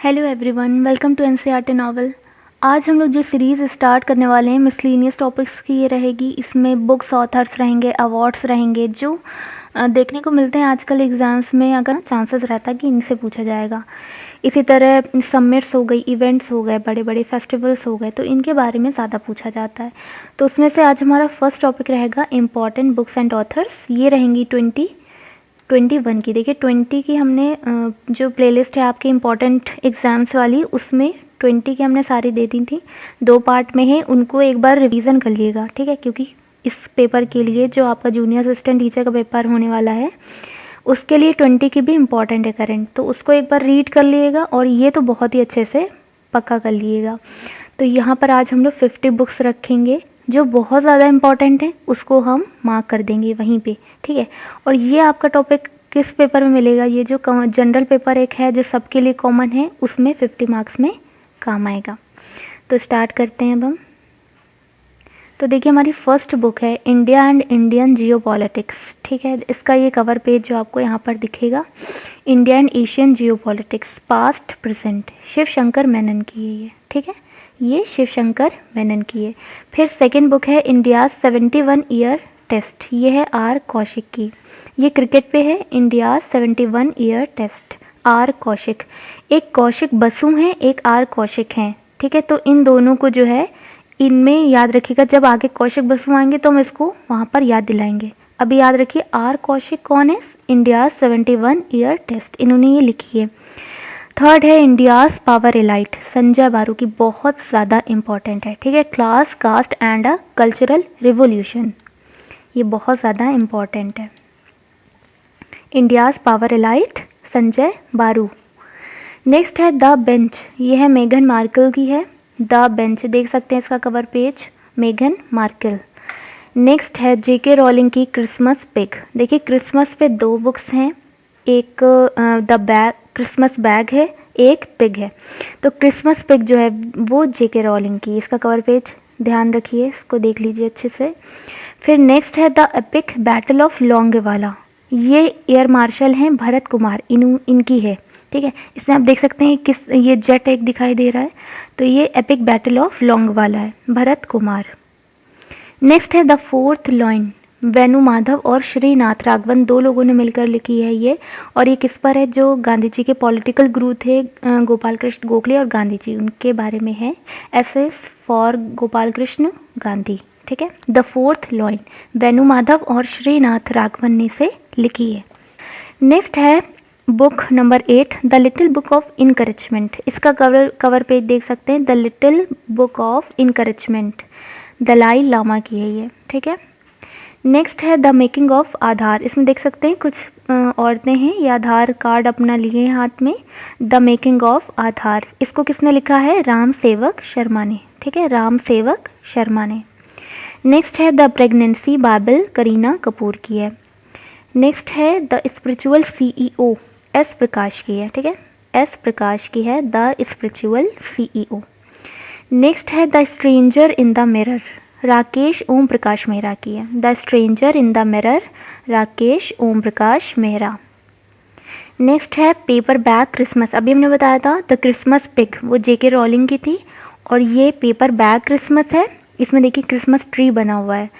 Hello everyone, welcome to NCERT novel. आज हम लोग जो सीरीज़ स्टार्ट करने वाले हैं मिसलेनियस टॉपिक्स की ये रहेगी। इसमें बुक्स, ऑथर्स रहेंगे, अवार्ड्स रहेंगे जो देखने को मिलते हैं आजकल एग्ज़ाम्स में। अगर चांसेस रहता है कि इनसे पूछा जाएगा। इसी तरह समिट्स हो गई, इवेंट्स हो गए, बड़े बड़े फेस्टिवल्स हो गए, तो इनके बारे में ज़्यादा पूछा जाता है। तो उसमें से आज हमारा फर्स्ट टॉपिक रहेगा इम्पॉर्टेंट बुक्स एंड ऑथर्स। ये रहेंगी 21 की। देखिए 20 की हमने जो प्लेलिस्ट है आपके इम्पॉर्टेंट एग्ज़ाम्स वाली, उसमें 20 की हमने सारी दे दी थी। 2 पार्ट में है, उनको एक बार रिवीजन कर लिएगा, ठीक है। क्योंकि इस पेपर के लिए जो आपका जूनियर असिस्टेंट टीचर का पेपर होने वाला है, उसके लिए 20 की भी इम्पॉर्टेंट है करंट, तो उसको एक बार रीड कर लिएगा और ये तो बहुत ही अच्छे से पक्का कर लिएगा। तो यहाँ पर आज हम लोग 50 बुक्स रखेंगे जो बहुत ज़्यादा इम्पॉर्टेंट है, उसको हम मार्क कर देंगे वहीं पे, ठीक है। और ये आपका टॉपिक किस पेपर में मिलेगा? ये जो जनरल पेपर एक है जो सबके लिए कॉमन है, उसमें 50 मार्क्स में काम आएगा। तो स्टार्ट करते हैं अब हम। तो देखिए हमारी फर्स्ट बुक है इंडिया एंड इंडियन जियोपॉलिटिक्स, ठीक है। इसका ये कवर पेज जो आपको यहाँ पर दिखेगा, India and Asian geopolitics past present, Shiv Shankar Menon की है ये, ठीक है। ये शिव शंकर मेनन की है। फिर सेकेंड बुक है इंडिया 71 ईयर टेस्ट, ये है आर कौशिक की। ये क्रिकेट पे है, India 71 year test, R Kaushik. एक कौशिक बसु हैं, एक आर कौशिक हैं, ठीक है। तो इन दोनों को जो है इनमें याद रखिएगा, जब आगे कौशिक बसु आएंगे तो हम इसको वहाँ पर याद दिलाएंगे। अभी याद रखिए आर कौशिक कौन है? इंडिया 71 ईयर टेस्ट, इन्होंने ये लिखी है। थर्ड है इंडियाज पावर एलाइट, संजय बारू की, बहुत ज़्यादा इंपॉर्टेंट है, ठीक है। Class, caste and a cultural revolution, ये बहुत ज़्यादा इंपॉर्टेंट है। इंडियाज पावर एलाइट, संजय बारू। नेक्स्ट है द बेंच, ये है मेघन मार्कल की है। द बेंच देख सकते हैं इसका कवर पेज, मेघन मार्कल। नेक्स्ट है जेके रोलिंग की क्रिसमस पिग। देखिए क्रिसमस पे 2 बुक्स हैं, एक द बैग क्रिसमस बैग है, एक पिग है। तो क्रिसमस पिग जो है वो जेके रोलिंग की, इसका कवर पेज ध्यान रखिए, इसको देख लीजिए अच्छे से। फिर नेक्स्ट है the epic battle of Longewala, ये एयर मार्शल हैं भरत कुमार, इनकी है, ठीक है। इसमें आप देख सकते हैं किस, ये जेट एक दिखाई दे रहा है, तो ये एपिक बैटल ऑफ लोंगेवाला है, भरत कुमार। नेक्स्ट है the fourth line, Venu Madhav और श्रीनाथ राघवन, 2 लोगों ने मिलकर लिखी है ये। और ये किस पर है? जो गांधी जी के पॉलिटिकल गुरु थे गोपाल कृष्ण गोखले और गांधी जी, उनके बारे में है। एसेस फॉर गोपाल कृष्ण गांधी, ठीक है। The fourth line Venu Madhav और श्रीनाथ राघवन ने से लिखी है। नेक्स्ट है book number 8 the little book of encouragement, इसका कवर पेज देख सकते हैं, the little book of encouragement, Dalai Lama की है ये, ठीक है। नेक्स्ट है द मेकिंग ऑफ आधार, इसमें देख सकते हैं कुछ औरतें हैं, ये आधार कार्ड अपना लिए हैं हाथ में। द मेकिंग ऑफ आधार, इसको किसने लिखा है? राम सेवक शर्मा ने, ठीक है, राम सेवक शर्मा ने। नेक्स्ट है the pregnancy bible, Kareena Kapoor की है। नेक्स्ट है the spiritual CEO, S Prakash की है, ठीक है, एस प्रकाश की है द स्पिरिचुअल सीईओ। नेक्स्ट है the stranger in the mirror, Rakesh Om Prakash Mehra की है, the stranger in the mirror, Rakesh Om Prakash Mehra. Next है पेपर बैग क्रिसमस, अभी हमने बताया था द क्रिसमस पिग, वो जेके रोलिंग की थी, और ये पेपर बैग क्रिसमस है। इसमें देखिए क्रिसमस ट्री बना हुआ है,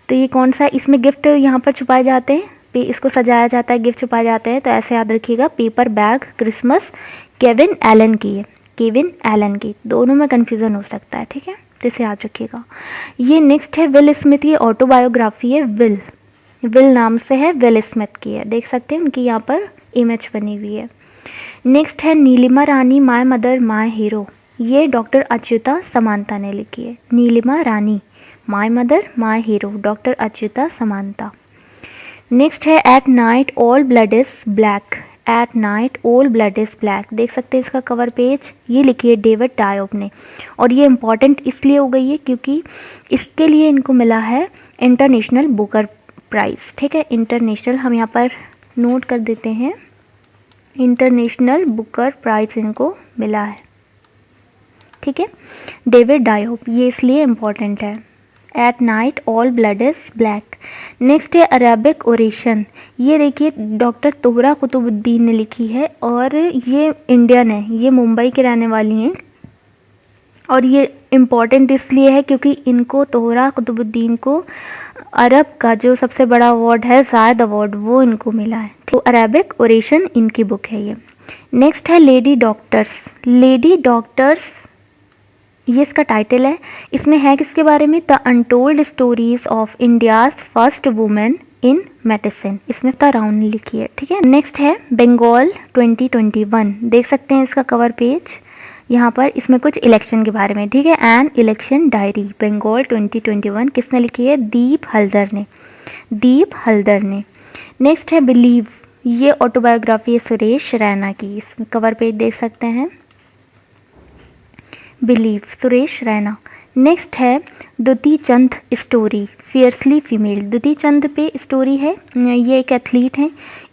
तो ये कौन सा है? इसमें गिफ्ट यहाँ पर छुपाए जाते हैं, इसको सजाया जाता है, गिफ्ट छुपाए जाते हैं, तो ऐसे याद रखिएगा paper bag Christmas Kevin Allen की है, केविन एलन की, दोनों में कन्फ्यूज़न हो सकता है, ठीक है, तो इसे याद रखिएगा। ये नेक्स्ट है विल स्मिथ की ऑटोबायोग्राफी है, विल नाम से है, विल स्मिथ की है, देख सकते हैं उनकी यहाँ पर इमेज बनी हुई है। नेक्स्ट है Neelima Rani my mother my hero, ये डॉक्टर अच्युता समांता ने लिखी है, Neelima Rani my mother my hero, doctor Achyuta Samanta. Next है at night all blood is black, at night all blood is black, देख सकते हैं इसका कवर पेज, ये लिखी है डेविड डायोप ने। और ये इम्पॉर्टेंट इसलिए हो गई है क्योंकि इसके लिए इनको मिला है इंटरनेशनल बुकर प्राइज़, ठीक है, इंटरनेशनल, हम यहाँ पर नोट कर देते हैं, इंटरनेशनल बुकर प्राइज़ इनको मिला है, ठीक है, डेविड डायोप, ये इसलिए इम्पॉर्टेंट है। At night all blood is black. Next है अरेबिक ओरेशन, ये देखिए डॉक्टर तोहरा कुतुबुद्दीन ने लिखी है और ये इंडियन है, ये मुंबई के रहने वाली हैं और ये इम्पॉर्टेंट इसलिए है क्योंकि इनको तोहरा कुतुबुद्दीन को अरब का जो सबसे बड़ा अवार्ड है ज़ायद अवार्ड वो इनको मिला है। तो अरेबिक ओरेशन इनकी बुक है ये। नेक्स्ट है लेडी डॉक्टर्स। लेडी डॉक्टर्स ये इसका टाइटल है, इसमें है किसके बारे में, the untold stories of India's first women in medicine, इसमें राउंड ने लिखी है, ठीक है। नेक्स्ट है बंगाल 2021, देख सकते हैं इसका कवर पेज यहाँ पर, इसमें कुछ इलेक्शन के बारे में, ठीक है। एन इलेक्शन डायरी बंगाल 2021 किसने लिखी है, दीप हल्दर ने, दीप हल्दर ने। नेक्स्ट है बिलीव, ये ऑटोबायोग्राफी है सुरेश रैना की, इसमें कवर पेज देख सकते हैं, बिलीव सुरेश रैना। नेक्स्ट है दुती चंद स्टोरी फियर्सली फीमेल, दुती चंद पे स्टोरी है, ये एक एथलीट हैं,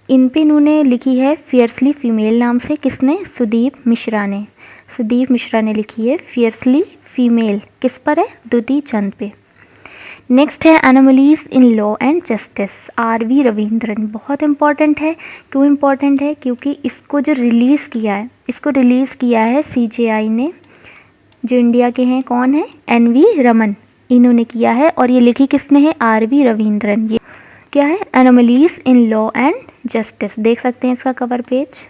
इन पे इन्होंने लिखी है फियर्सली फीमेल नाम से, किसने, सुदीप मिश्रा ने, सुदीप मिश्रा ने लिखी है फियर्सली फीमेल, किस पर है, दुती चंद पे। नेक्स्ट है anomalies in law and justice, R V. Ravindran, बहुत इंपॉर्टेंट है, क्यों इंपॉर्टेंट है, क्योंकि इसको जो रिलीज़ किया है, इसको रिलीज़ किया है CJI ने, जो इंडिया के हैं, कौन है, N.V. रमन, इन्होंने किया है और ये लिखी किसने है, R.V. रविंद्रन। ये क्या है, anomalies in law and justice, देख सकते हैं इसका कवर पेज।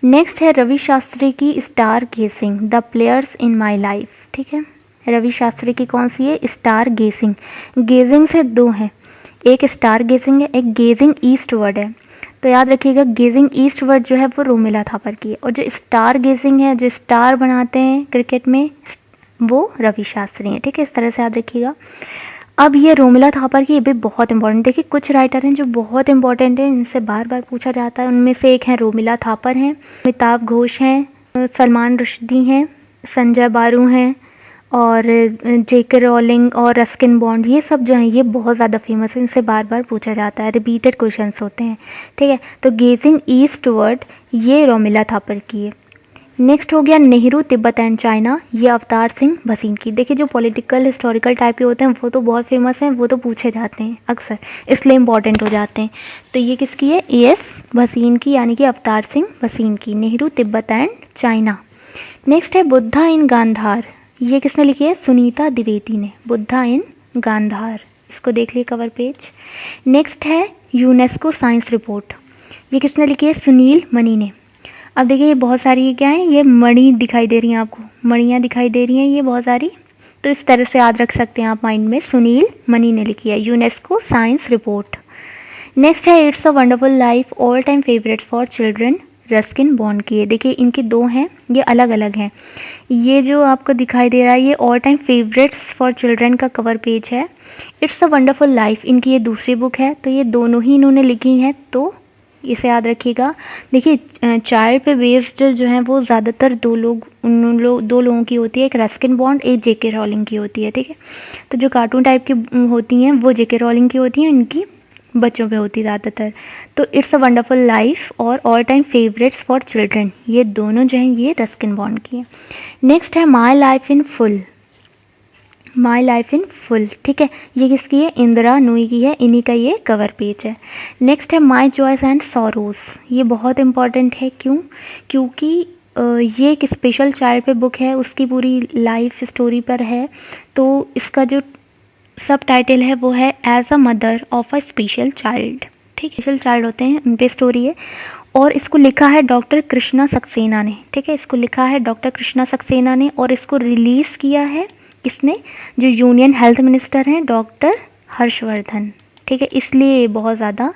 नेक्स्ट है रवि शास्त्री की स्टार गेसिंग, the players in my life, ठीक है, रवि शास्त्री की कौन सी है, स्टार गेसिंग। गेजिंग से दो हैं, एक स्टार गेजिंग है, एक गेजिंग ईस्टवर्ड है, तो याद रखिएगा गेजिंग ईस्टवर्ड जो है वो रोमिला थापर की है और जो स्टार गेजिंग है, जो स्टार बनाते हैं क्रिकेट में, वो रवि शास्त्री हैं, ठीक है, इस तरह से याद रखिएगा। अब ये रोमिला थापर की, ये भी बहुत इंपॉर्टेंट, देखिए कुछ राइटर हैं जो बहुत इंपॉर्टेंट हैं, इनसे बार बार पूछा जाता है, उनमें से एक है रोमिला थापर हैं, अमिताभ घोष हैं, सलमान रुश्दी हैं, संजय बारू हैं और J.K. रोलिंग और रस्किन बॉन्ड, ये सब जो हैं ये बहुत ज़्यादा फेमस है, इनसे बार बार पूछा जाता है, रिपीटेड क्वेश्चंस होते हैं, ठीक है। तो गेजिंग ईस्टवर्ड ये रोमिला थापर की है। नेक्स्ट हो गया नेहरू तिब्बत एंड चाइना, ये अवतार सिंह भसीन की। देखिए जो पॉलिटिकल हिस्टोरिकल टाइप के होते हैं वो तो बहुत फेमस हैं, वो तो पूछे जाते हैं अक्सर, इसलिए इंपॉर्टेंट हो जाते हैं। तो ये किसकी है, A.S. भसीन की, यानी कि अवतार सिंह भसीन की, Nehru Tibet and China. Next है बुद्धा इन गांधार, ये किसने लिखी है, सुनीता द्विवेदी ने, बुद्धा इन गांधार, इसको देख लिए कवर पेज। नेक्स्ट है यूनेस्को साइंस रिपोर्ट, ये किसने लिखी है, सुनील मणि ने। अब देखिए ये बहुत सारी, ये क्या है, ये मणि दिखाई दे रही हैं आपको, मणियाँ दिखाई दे रही हैं ये बहुत सारी, तो इस तरह से याद रख सकते हैं आप माइंड में, सुनील मणि ने लिखी है यूनेस्को साइंस रिपोर्ट। नेक्स्ट है it's a wonderful life all time favourites for children, Ruskin bond की है। देखिए इनकी दो हैं, ये अलग अलग हैं, ये जो आपको दिखाई दे रहा है ये all time favourites for children का कवर पेज है, इट्स अ वंडरफुल लाइफ इनकी ये दूसरी बुक है, तो ये दोनों ही इन्होंने लिखी हैं, तो इसे याद रखिएगा। देखिए चाइल्ड पे बेस्ड जो है वो ज़्यादातर दो लोगों की होती है, एक रस्किन बॉन्ड, एक J.K. रोलिंग की होती है, ठीक है। तो जो कार्टून टाइप की होती हैं वो J.K. रोलिंग की होती हैं, इनकी बच्चों पे होती है ज़्यादातर। तो इट्स अ वंडरफुल लाइफ और all time favourites for children, ये दोनों जो हैं ये रस्किन बॉन्ड की है। नेक्स्ट है my life in full, my life in full, ठीक है, ये किसकी है, इंदिरा नूई की है, इन्हीं का ये कवर पेज है। नेक्स्ट है माई जॉयस एंड सॉरोज, ये बहुत इंपॉर्टेंट है, क्यों, क्योंकि ये एक स्पेशल चाइल्ड पे बुक है, उसकी पूरी लाइफ स्टोरी पर है, तो इसका जो सब टाइटल है वो है as a mother of a special child, ठीक है, स्पेशल चाइल्ड होते हैं उन पे स्टोरी है, और इसको लिखा है डॉक्टर कृष्णा सक्सेना ने, ठीक है, इसको लिखा है डॉक्टर कृष्णा सक्सेना ने और इसको रिलीज़ किया है किसने, जो यूनियन हेल्थ मिनिस्टर हैं डॉक्टर हर्षवर्धन, ठीक है, इसलिए ये बहुत ज़्यादा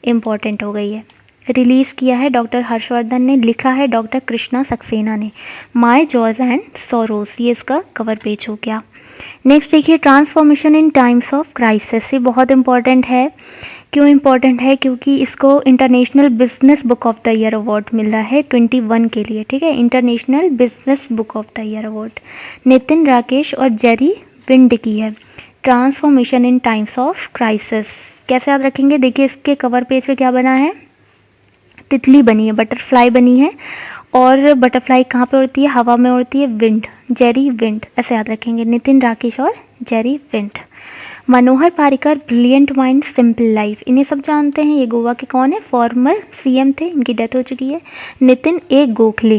इम्पॉर्टेंट हो गई है। रिलीज़ किया है डॉक्टर हर्षवर्धन ने, लिखा है डॉक्टर कृष्णा सक्सेना ने, माई जॉयज एंड सॉरोज, ये इसका कवर पेज हो गया। नेक्स्ट देखिए transformation in times of crisis, ये बहुत इंपॉर्टेंट है, क्यों इम्पॉर्टेंट है, क्योंकि इसको international business book of the year award मिल रहा है 21 के लिए, ठीक है, international business book of the year award, Nitin Rakesh और जेरी विंड की है, transformation in times of crisis. कैसे याद रखेंगे, देखिए इसके कवर पेज पे क्या बना है, तितली बनी है, बटरफ्लाई बनी है, और बटरफ्लाई कहाँ पे उड़ती है, हवा में उड़ती है, विंड, जेरी विंड, ऐसे याद रखेंगे, नितिन राकेश और Jerry Wind. Manohar Parrikar, brilliant mind simple life, इन्हें सब जानते हैं। ये गोवा के कौन है, फॉर्मर सीएम थे, इनकी डेथ हो चुकी है। नितिन ए गोखले,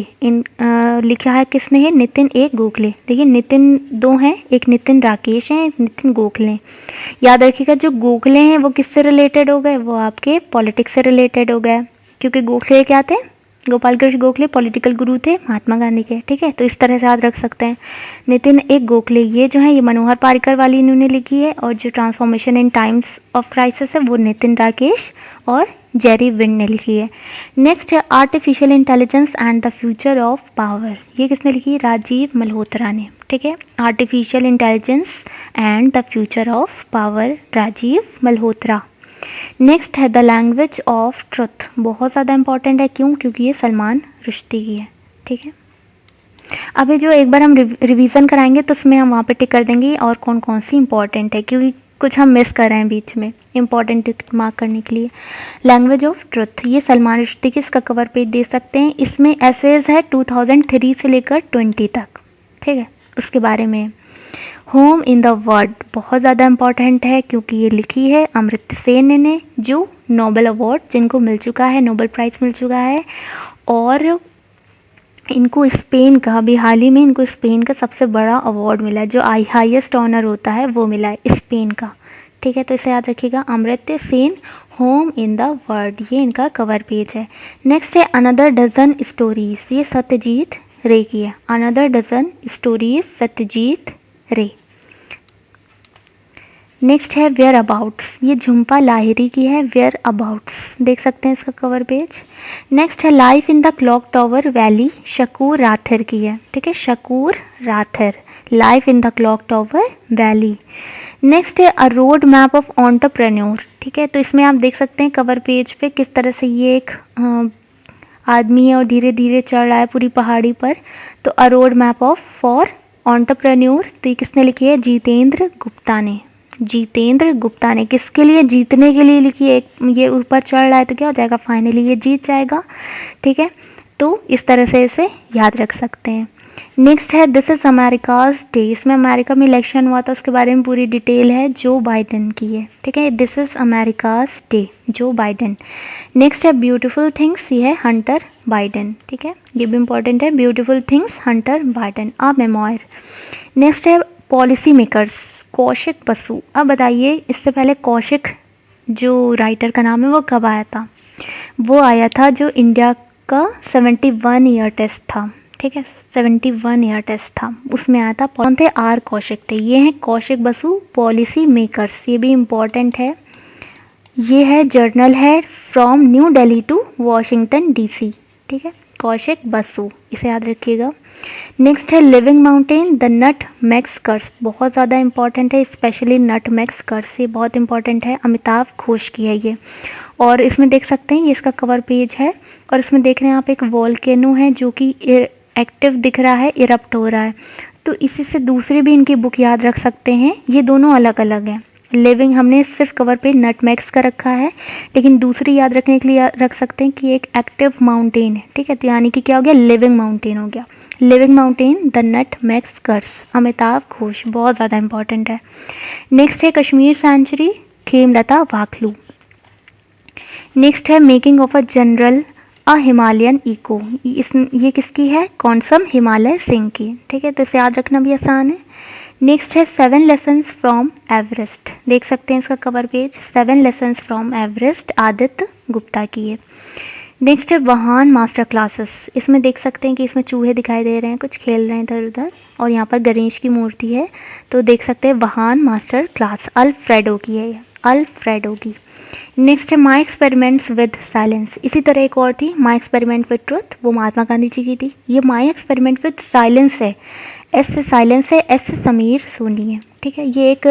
लिखा है किसने है, नितिन ए गोखले। देखिए नितिन दो हैं, एक नितिन राकेश हैं, एक नितिन गोखले हैं। याद रखिएगा जो गोखले हैं वो किससे रिलेटेड हो गए, वो आपके पॉलिटिक्स से रिलेटेड हो गए, क्योंकि गोखले क्या थे, गोपाल कृष्ण गोखले पॉलिटिकल गुरु थे महात्मा गांधी के। ठीक है, तो इस तरह से याद रख सकते हैं। नितिन एक गोखले, ये जो है ये मनोहर पारिकर वाली इन्होंने लिखी है, और जो transformation in times of crisis है वो नितिन राकेश और जेरी विंड ने लिखी है। नेक्स्ट है artificial intelligence and the future of power, ये किसने लिखी है, राजीव मल्होत्रा ने। ठीक है, artificial intelligence and the future of power, Rajiv Malhotra. Next है द लैंग्वेज ऑफ ट्रुथ, बहुत ज़्यादा इंपॉर्टेंट है, क्यों, क्योंकि ये सलमान रुश्दी की है। ठीक है, अभी जो एक बार हम रिवीजन कराएंगे तो उसमें हम वहाँ पे टिक कर देंगे और कौन कौन सी इंपॉर्टेंट है, क्योंकि कुछ हम मिस कर रहे हैं बीच में, इंपॉर्टेंट टिक मार्क करने के लिए। लैंग्वेज ऑफ ट्रुथ, ये सलमान रुश्दी की, इसका कवर पेज दे सकते हैं। इसमें एसेज है 2003 से लेकर 20 तक। ठीक है, उसके बारे में। होम इन द वर्ल्ड, बहुत ज़्यादा इंपॉर्टेंट है, क्योंकि ये लिखी है अमर्त्य सेन ने, जो नोबेल अवार्ड जिनको मिल चुका है, नोबेल प्राइज़ मिल चुका है। और इनको स्पेन का, अभी हाल ही में इनको स्पेन का सबसे बड़ा अवार्ड मिला है, जो हाईएस्ट ऑनर होता है वो मिला है स्पेन का। ठीक है, तो इसे याद रखिएगा, Amartya Sen, home in the world, ये इनका कवर पेज है। नेक्स्ट है अनदर डजन स्टोरीज, ये सत्यजीत रे की है। अनदर डजन स्टोरीज, सत्यजीत रे। नेक्स्ट है वेयर अबाउट्स, ये झुम्पा लाहिरी की है, वेयर अबाउट्स, देख सकते हैं इसका कवर पेज। नेक्स्ट है life in the clock tower valley, Shakoor Rather की है। ठीक है, Shakoor Rather, life in the clock tower valley. Next है a road map of entrepreneur. ठीक है, तो इसमें आप देख सकते हैं कवर पेज पे किस तरह से ये एक आदमी है और धीरे धीरे चढ़ रहा है पूरी पहाड़ी पर। तो a road map of for entrepreneur, तो ये किसने लिखी है, जितेंद्र गुप्ता ने। जितेंद्र गुप्ता ने किसके लिए, जीतने के लिए लिखी है। ये ऊपर चढ़ रहा है तो क्या हो जाएगा, फाइनली ये जीत जाएगा। ठीक है, तो इस तरह से इसे याद रख सकते हैं। नेक्स्ट है दिस इज अमेरिकाज डे, इसमें अमेरिका में इलेक्शन हुआ था उसके बारे में पूरी डिटेल है, जो बाइडेन की है। ठीक है, this is America's day, Joe Biden. Next है ब्यूटीफुल थिंग्स, ये है हंटर बाइडेन। ठीक है, ये भी इंपॉर्टेंट है, ब्यूटीफुल थिंग्स हंटर बाइडेन, अ मेमोयर। नेक्स्ट है पॉलिसी मेकर्स, कौशिक बसु। अब बताइए इससे पहले कौशिक जो राइटर का नाम है वो कब आया था, वो आया था जो इंडिया का 71 ईयर टेस्ट था। ठीक है, 71 ईयर टेस्ट था, उसमें आया था। कौन थे, आर कौशिक थे। ये हैं कौशिक बसु, पॉलिसी मेकर्स, ये भी इम्पॉर्टेंट है। ये है जर्नल है from New Delhi to Washington DC. ठीक है, कौशिक बसु, इसे याद रखिएगा। नेक्स्ट है living mountain the nutmeg's curse, बहुत ज़्यादा इंपॉर्टेंट है, स्पेशली नट मैक्स कर्स, ये बहुत इंपॉर्टेंट है, अमिताभ घोष की है ये। और इसमें देख सकते हैं ये इसका कवर पेज है, और इसमें देख रहे हैं आप एक वॉल्केनो है जो कि एक्टिव दिख रहा है, इरप्ट हो रहा है। तो इसी से दूसरी भी इनकी बुक याद रख सकते हैं, ये दोनों अलग अलग हैं। लिविंग हमने सिर्फ कवर पे नटमैक्स का रखा है, लेकिन दूसरी याद रखने के लिए रख सकते हैं कि एक एक्टिव माउंटेन है। ठीक है, तो यानी कि क्या हो गया, लिविंग माउंटेन हो गया। Living mountain the nutmeg's curse, Amitabh Ghosh, बहुत ज़्यादा इंपॉर्टेंट है। नेक्स्ट है कश्मीर सेंचुरी, खेमलता वाकलू। नेक्स्ट है making of a general a Himalayan echo, ये किसकी है, कौनसम हिमालय सिंह की। ठीक है, तो इसे याद रखना भी आसान है। नेक्स्ट है 7 लेसन्स फ्रॉम एवरेस्ट, देख सकते हैं इसका cover page, 7 lessons from Everest, Aditya Gupta की है। नेक्स्ट है वाहन मास्टर क्लासेस, इसमें देख सकते हैं कि इसमें चूहे दिखाई दे रहे हैं, कुछ खेल रहे हैं इधर उधर, और यहाँ पर गणेश की मूर्ति है, तो देख सकते हैं वाहन मास्टर क्लास, अल्फ्रेडो की है, अल्फ्रेडो की। नेक्स्ट है माई एक्सपेरिमेंट्स विद साइलेंस, इसी तरह एक और थी माई एक्सपेरिमेंट विद ट्रुथ, वो महात्मा गांधी जी की थी। ये माई एक्सपेरिमेंट विद साइलेंस है, एस से साइलेंस है, एस से समीर सोनी है। ठीक है, ये एक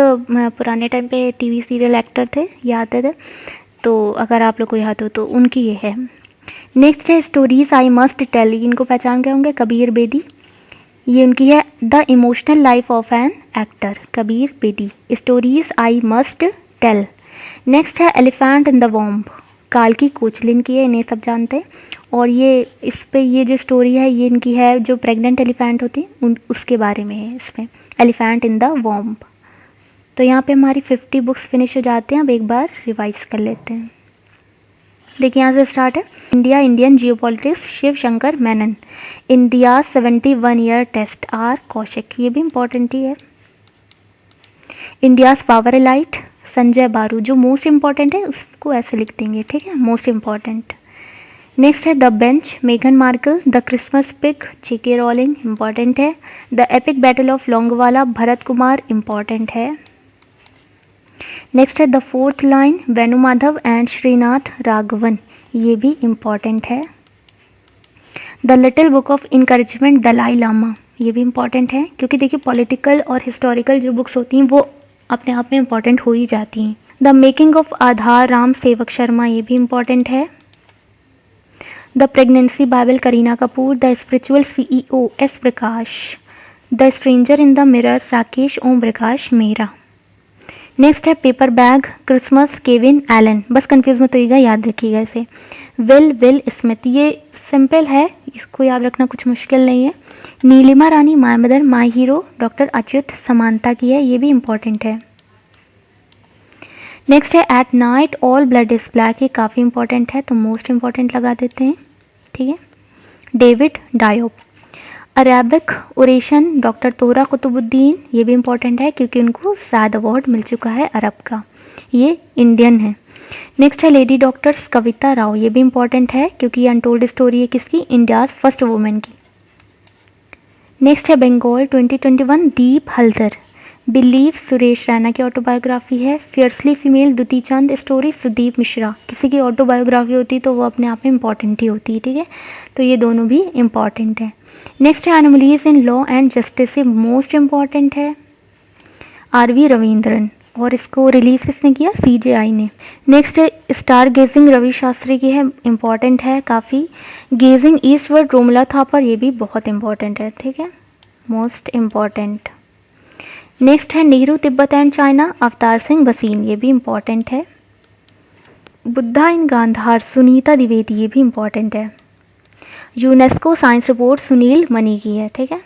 पुराने टाइम पे टीवी सीरियल एक्टर थे, याद है, तो अगर आप लोग को याद हो तो उनकी ये है। नेक्स्ट है स्टोरीज आई मस्ट टेल, इनको पहचान गए होंगे, कबीर बेदी, ये उनकी है। The emotional life of an actor, Kabir Bedi, stories I must tell. Next है एलिफेंट इन द वॉम्ब, काल्की कोचलिन की है, इन्हें सब जानते हैं। और ये इस पे ये जो स्टोरी है ये इनकी है, जो प्रेग्नेंट एलिफेंट होती है उसके बारे में है इसमें, एलिफेंट इन द वॉम्ब। तो यहाँ पे हमारी 50 बुक्स फिनिश हो जाते हैं। अब एक बार रिवाइज कर लेते हैं। देखिए यहाँ से स्टार्ट है। India, Indian geopolitics, Shiv Shankar Menon. India 71 year test, R Kaushik, ये भी इम्पोर्टेंट ही है। इंडियाज पावर एलाइट, संजय बारू। जो मोस्ट इम्पॉर्टेंट है उसको ऐसे लिख देंगे, ठीक है, मोस्ट इम्पॉर्टेंट। नेक्स्ट है द बेंच, मेघन Markle. The Christmas pig, JK Rowling, important है। The epic battle of Longewala, Bharat Kumar, important है। नेक्स्ट है the fourth line, Venumadhav and Srinath Raghavan, ये भी इम्पॉर्टेंट है। The little book of encouragement, Dalai Lama, ये भी इम्पॉर्टेंट है, क्योंकि देखिए पॉलिटिकल और हिस्टोरिकल जो बुक्स होती हैं वो अपने आप में इम्पॉर्टेंट हो ही जाती हैं। The making of Aadhaar, Ram Sewak Sharma, ये भी इम्पॉर्टेंट है। The pregnancy bible, Kareena Kapoor. The spiritual CEO, S Prakash. The stranger in the mirror, Rakesh Om Prakash Mehra. Next है paper bag, Christmas, Kevin Allen. बस कंफ्यूज मत होइएगा, याद रखिएगा इसे। विल स्मिथ, ये सिंपल है, इसको याद रखना कुछ मुश्किल नहीं है। Neelima Rani, my mother, my hero, doctor Achyuta Samanta की है, ये भी इम्पॉर्टेंट है। नेक्स्ट है at night all blood is black, ये काफ़ी इंपॉर्टेंट है तो मोस्ट इम्पॉर्टेंट लगा देते हैं, ठीक है। David Diop. Arabic oration, doctor तोरा कुतुबुद्दीन, ये भी इम्पॉर्टेंट है क्योंकि उनको सैद अवार्ड मिल चुका है अरब का, ये इंडियन है। नेक्स्ट है लेडी डॉक्टर्स, कविता राव, ये भी इम्पॉर्टेंट है क्योंकि ये अनटोल्ड स्टोरी है किसकी, इंडियाज फर्स्ट वुमेन की। नेक्स्ट है बंगाल 2021, दीप हल्दर। बिलीव, सुरेश रैना की ऑटोबायोग्राफी है। फियर्सली फीमेल, दुती चंद स्टोरी, सुदीप मिश्रा। किसी की ऑटोबायोग्राफी होती तो वो अपने आप में इम्पॉर्टेंट ही होती है, ठीक है, तो ये दोनों भी इम्पॉर्टेंट है। नेक्स्ट है anomalies in law and justice, ये मोस्ट इम्पॉर्टेंट है, आर.वी. रविंद्रन, और इसको रिलीज किसने किया, CJI ने। नेक्स्ट है स्टार गेजिंग, रवि शास्त्री की है, इम्पॉर्टेंट है काफ़ी। गेजिंग ईस्टवर्ड, रोमला थापर, ये भी बहुत इम्पॉर्टेंट है, ठीक है, मोस्ट इम्पॉर्टेंट। नेक्स्ट है नेहरू तिब्बत एंड चाइना, अवतार सिंह भसीन, ये भी इम्पॉर्टेंट है। बुद्धा इन गांधार, सुनीता द्विवेदी, ये भी इम्पॉर्टेंट है। UNESCO science report, Sunil money की है, ठीक है।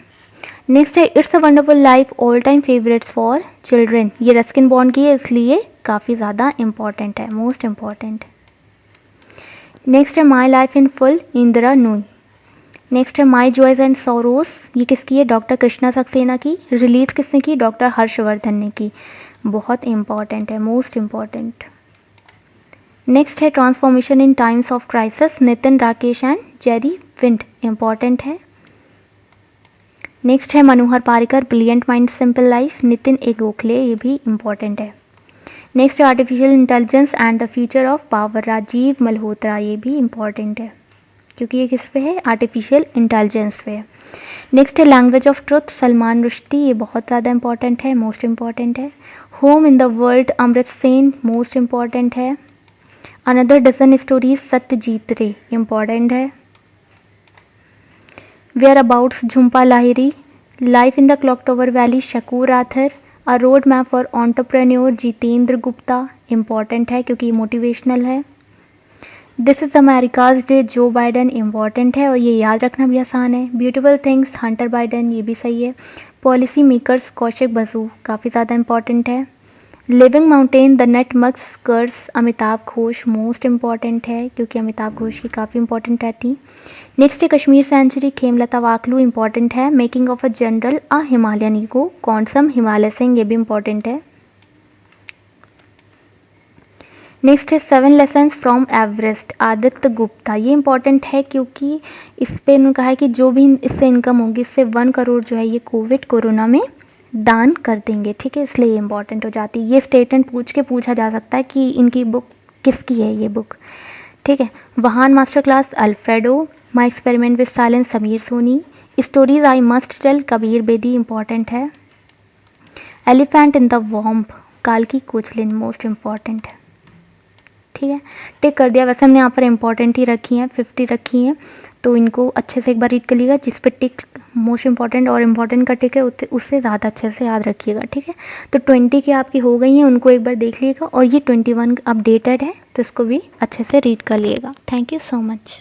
नेक्स्ट है it's a wonderful life, all time favourites for children, ये रस्किन बॉन्ड की है इसलिए काफ़ी ज़्यादा इम्पॉर्टेंट है, मोस्ट इम्पॉर्टेंट। नेक्स्ट है my life in full, Indira Nooyi. Next है माई जॉयज एंड सोरोस, ये किसकी है, डॉक्टर कृष्णा सक्सेना की। रिलीज किसने की, डॉक्टर हर्षवर्धन ने की, बहुत इम्पॉर्टेंट है, मोस्ट इम्पॉर्टेंट। नेक्स्ट है transformation in times of crisis, Nitin Rakesh and Jerry Wind, important है। नेक्स्ट है Manohar Parrikar, brilliant mind simple life, Nitin A Gokhale, ये भी इम्पॉर्टेंट है। नेक्स्ट है artificial intelligence and the future of power, Rajiv Malhotra, ये भी इम्पॉर्टेंट है क्योंकि ये किस पे है, आर्टिफिशियल इंटेलिजेंस पे है। नेक्स्ट है language of truth, Salman Rushdie, ये बहुत ज़्यादा इंपॉर्टेंट है, मोस्ट इम्पॉर्टेंट है। Home in the world, Amrit Sen, most important है। Another dozen stories, Satyajit Ray, important है। Whereabouts, Jhumpa Lahiri. Life in the clock tower valley, Shakoor आथर। A road map for entrepreneur, Jitendra Gupta, important है क्योंकि मोटिवेशनल है। This is America's day, Joe Biden, important है और ये याद रखना भी आसान है। ब्यूटीफुल थिंग्स, हंटर बाइडन, ये भी सही है। पॉलिसी मेकर्स, कौशिक बसु, काफ़ी ज़्यादा इंपॉर्टेंट है। Living mountain, the nutmeg's curse, Amitabh Ghosh, most important है क्योंकि अमिताभ घोष की काफ़ी इंपॉर्टेंट रहती। नेक्स्ट है कश्मीर सेंचुरी, खेमलता वाकलू, इंपॉर्टेंट है। Making of a general, a Himalayan ego, Konsam Himalaya Singh, ये भी इंपॉर्टेंट है। नेक्स्ट है 7 lessons from Everest, Aditya Gupta, ये इंपॉर्टेंट है क्योंकि इस पे उन्होंने कहा है कि जो भी इससे इनकम होगी इससे 1 करोड़ जो है ये कोरोना में दान कर देंगे, ठीक है, इसलिए ये इंपॉर्टेंट हो जाती है। ये स्टेटमेंट पूछा जा सकता है कि इनकी बुक किसकी है, ये बुक, ठीक है। वहान master class, Alfredo. My experiment with silence, Sameer Soni. Stories I must tell, Kabir Bedi, important है। एलिफेंट इन द वॉम्प, काल्की कोचलिन, मोस्ट इम्पॉर्टेंट है, ठीक है, टिक कर दिया। वैसे हमने यहाँ पर इंपॉर्टेंट ही रखी हैं, 50 रखी हैं, तो इनको अच्छे से एक बार रीड कर लीजिएगा। जिस पे टिक मोस्ट इंपॉर्टेंट और इम्पॉर्टेंट का टिक है उससे ज़्यादा अच्छे से याद रखिएगा, ठीक है। तो 20 की आपकी हो गई हैं, उनको एक बार देख लीजिएगा और ये 21 अपडेटेड है तो इसको भी अच्छे से रीड कर लीजिएगा। Thank you so much.